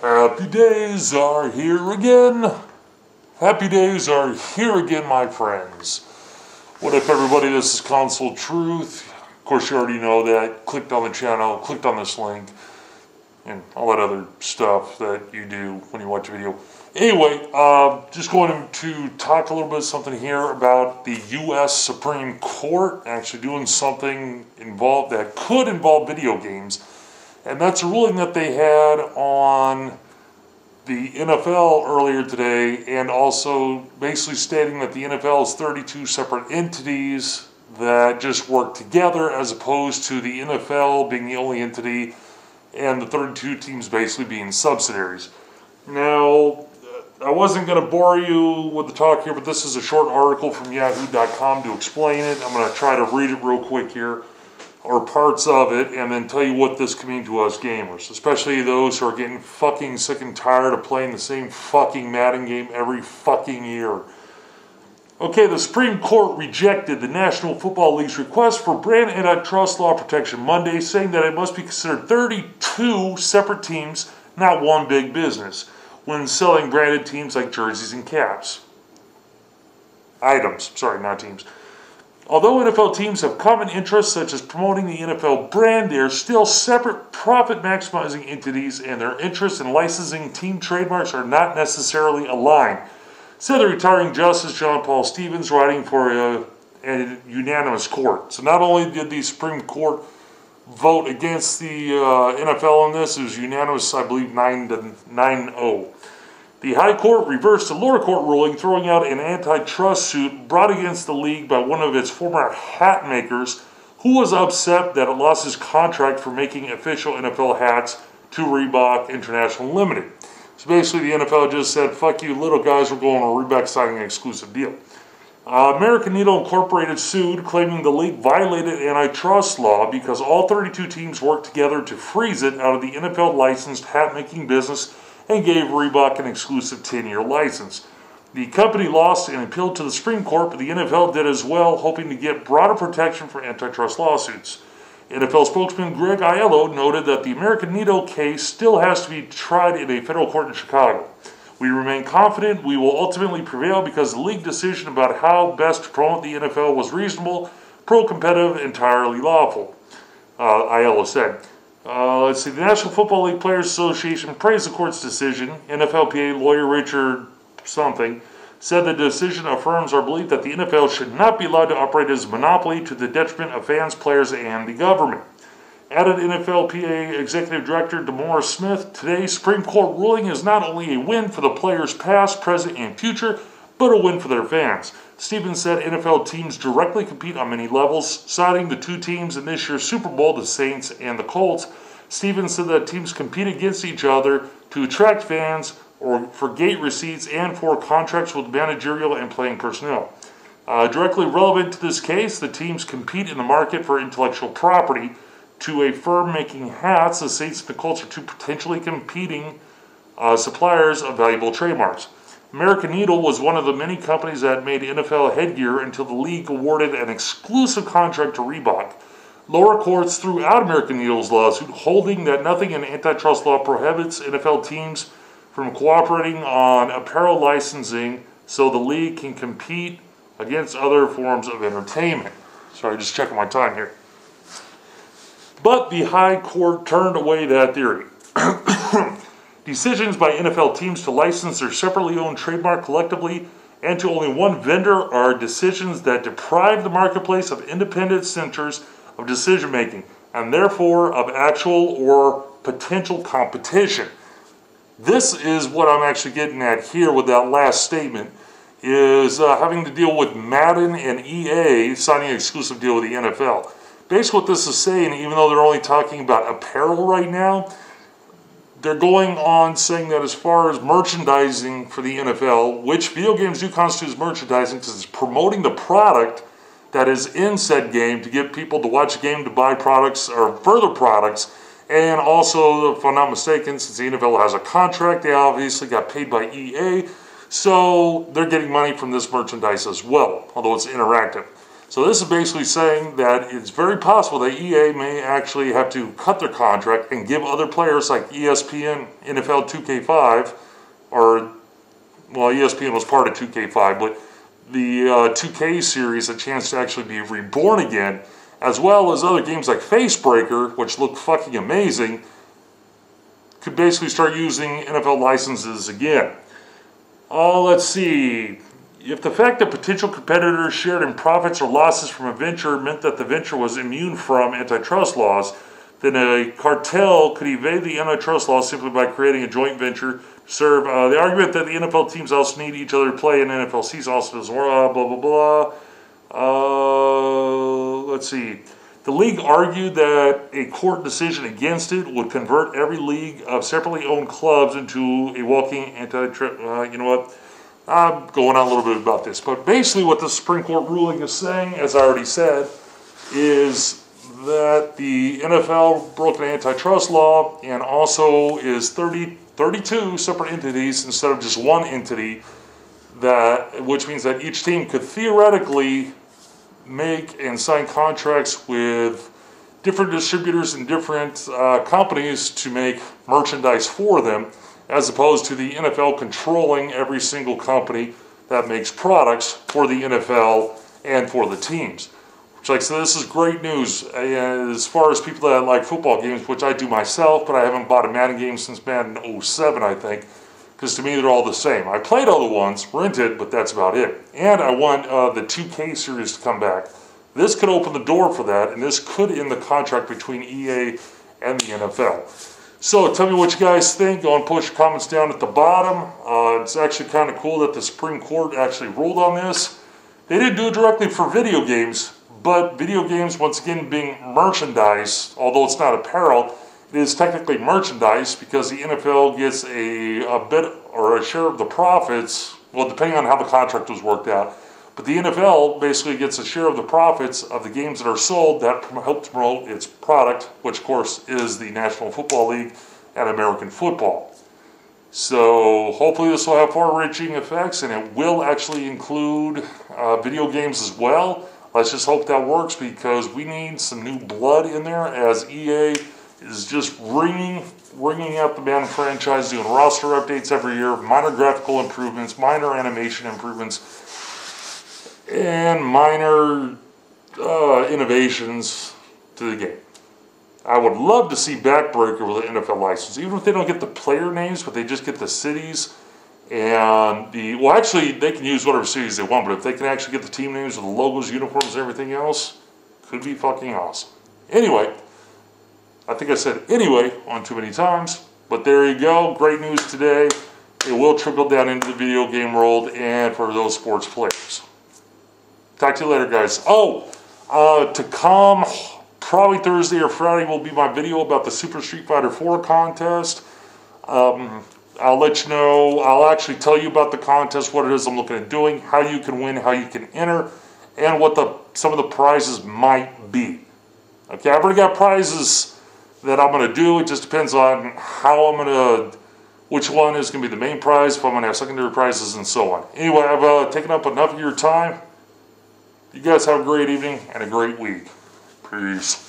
Happy days are here again. Happy days are here again, my friends. What up, everybody? This is Console Truth. Of course, you already know that. Clicked on the channel, clicked on this link, and all that other stuff that you do when you watch a video. Anyway, just going to talk a little bit something here about the U.S. Supreme Court actually doing something that could involve video games. And that's a ruling that they had on the NFL earlier today, and also basically stating that the NFL is 32 separate entities that just work together, as opposed to the NFL being the only entity and the 32 teams basically being subsidiaries. Now, I wasn't going to bore you with the talk here, but this is a short article from yahoo.com to explain it. I'm going to try to read it real quick here, or parts of it, and then tell you what this can mean to us gamers, especially those who are getting fucking sick and tired of playing the same fucking Madden game every fucking year. Okay, the Supreme Court rejected the National Football League's request for brand antitrust law protection Monday, saying that it must be considered 32 separate teams, not one big business, when selling branded teams like jerseys and caps. Items, sorry, not teams. Although NFL teams have common interests such as promoting the NFL brand, they are still separate profit-maximizing entities, and their interests in licensing team trademarks are not necessarily aligned, said the retiring Justice John Paul Stevens, writing for a unanimous court. So not only did the Supreme Court vote against the NFL on this, it was unanimous, I believe, 9-0. The High Court reversed the lower court ruling, throwing out an antitrust suit brought against the league by one of its former hat makers, who was upset that it lost his contract for making official NFL hats to Reebok International Limited. So basically the NFL just said, fuck you little guys, we're going to Reebok signing an exclusive deal. American Needle Incorporated sued, claiming the league violated antitrust law because all 32 teams worked together to freeze it out of the NFL licensed hat-making business and gave Reebok an exclusive 10-year license. The company lost and appealed to the Supreme Court, but the NFL did as well, hoping to get broader protection for antitrust lawsuits. NFL spokesman Greg Aiello noted that the American Needle case still has to be tried in a federal court in Chicago. We remain confident we will ultimately prevail because the league decision about how best to promote the NFL was reasonable, pro-competitive, entirely lawful, Aiello said. Let's see, the National Football League Players Association praised the court's decision. NFLPA lawyer Richard something said the decision affirms our belief that the NFL should not be allowed to operate as a monopoly to the detriment of fans, players, and the government. Added NFLPA Executive Director DeMaurice Smith, today's Supreme Court ruling is not only a win for the players past, present, and future, but a win for their fans. Stevens said NFL teams directly compete on many levels, citing the two teams in this year's Super Bowl, the Saints and the Colts. Stevens said that teams compete against each other to attract fans, or for gate receipts, and for contracts with managerial and playing personnel. Directly relevant to this case, the teams compete in the market for intellectual property. To a firm making hats, the Saints and the Colts are two potentially competing suppliers of valuable trademarks. American Needle was one of the many companies that made NFL headgear until the league awarded an exclusive contract to Reebok. Lower courts threw out American Needle's lawsuit, holding that nothing in antitrust law prohibits NFL teams from cooperating on apparel licensing so the league can compete against other forms of entertainment. Sorry, just checking my time here. But the High Court turned away that theory. Decisions by NFL teams to license their separately owned trademark collectively and to only one vendor are decisions that deprive the marketplace of independent centers of decision-making and therefore of actual or potential competition. This is what I'm actually getting at here with that last statement, is having to deal with Madden and EA signing an exclusive deal with the NFL. Basically what this is saying, even though they're only talking about apparel right now, they're going on saying that as far as merchandising for the NFL, which video games do constitute as merchandising because it's promoting the product that is in said game to get people to watch a game, to buy products or further products. And also, if I'm not mistaken, since the NFL has a contract, they obviously got paid by EA, so they're getting money from this merchandise as well, although it's interactive. So this is basically saying that it's very possible that EA may actually have to cut their contract and give other players like ESPN, NFL 2K5, or, well, ESPN was part of 2K5, but the 2K series a chance to actually be reborn again, as well as other games like Facebreaker, which look fucking amazing, could basically start using NFL licenses again. Let's see. If the fact that potential competitors shared in profits or losses from a venture meant that the venture was immune from antitrust laws, then a cartel could evade the antitrust laws simply by creating a joint venture to serve. The argument that the NFL teams also need each other to play in NFL season also doesn't work, blah, blah, blah. Let's see. The league argued that a court decision against it would convert every league of separately owned clubs into a walking antitrust. You know what? I'm going on a little bit about this. But basically what the Supreme Court ruling is saying, as I already said, is that the NFL broke an antitrust law and also is 32 separate entities instead of just one entity, which means that each team could theoretically make and sign contracts with different distributors and different companies to make merchandise for them, as opposed to the NFL controlling every single company that makes products for the NFL and for the teams. Which, like I said, this is great news as far as people that like football games, which I do myself, but I haven't bought a Madden game since Madden 07, I think, because to me they're all the same. I played other ones, rented, but that's about it. And I want the 2K series to come back. This could open the door for that, and this could end the contract between EA and the NFL. So tell me what you guys think. Go and push comments down at the bottom. It's actually kind of cool that the Supreme Court actually ruled on this. They didn't do it directly for video games, but video games, once again, being merchandise, although it's not apparel, it is technically merchandise because the NFL gets a bit or a share of the profits, well, depending on how the contract was worked out. But the NFL basically gets a share of the profits of the games that are sold that help to promote its product, which of course is the National Football League and American football. So hopefully this will have far-reaching effects, and it will actually include video games as well. Let's just hope that works, because we need some new blood in there, as EA is just wringing out the Madden franchise, doing roster updates every year, minor graphical improvements, minor animation improvements, and minor innovations to the game. I would love to see Backbreaker with an NFL license, even if they don't get the player names, but they just get the cities and well, actually, they can use whatever cities they want, but if they can actually get the team names with the logos, uniforms, and everything else, could be fucking awesome. Anyway, I think I said anyway on too many times, but there you go. Great news today. It will trickle down into the video game world and for those sports players. Talk to you later, guys. To come, probably Thursday or Friday will be my video about the Super Street Fighter 4 contest. I'll let you know, I'll actually tell you about the contest, what it is I'm looking at doing, how you can win, how you can enter, and what some of the prizes might be. Okay, I've already got prizes that I'm going to do. It just depends on how I'm going to, which one is going to be the main prize, if I'm going to have secondary prizes, and so on. Anyway, I've taken up enough of your time. You guys have a great evening and a great week. Peace.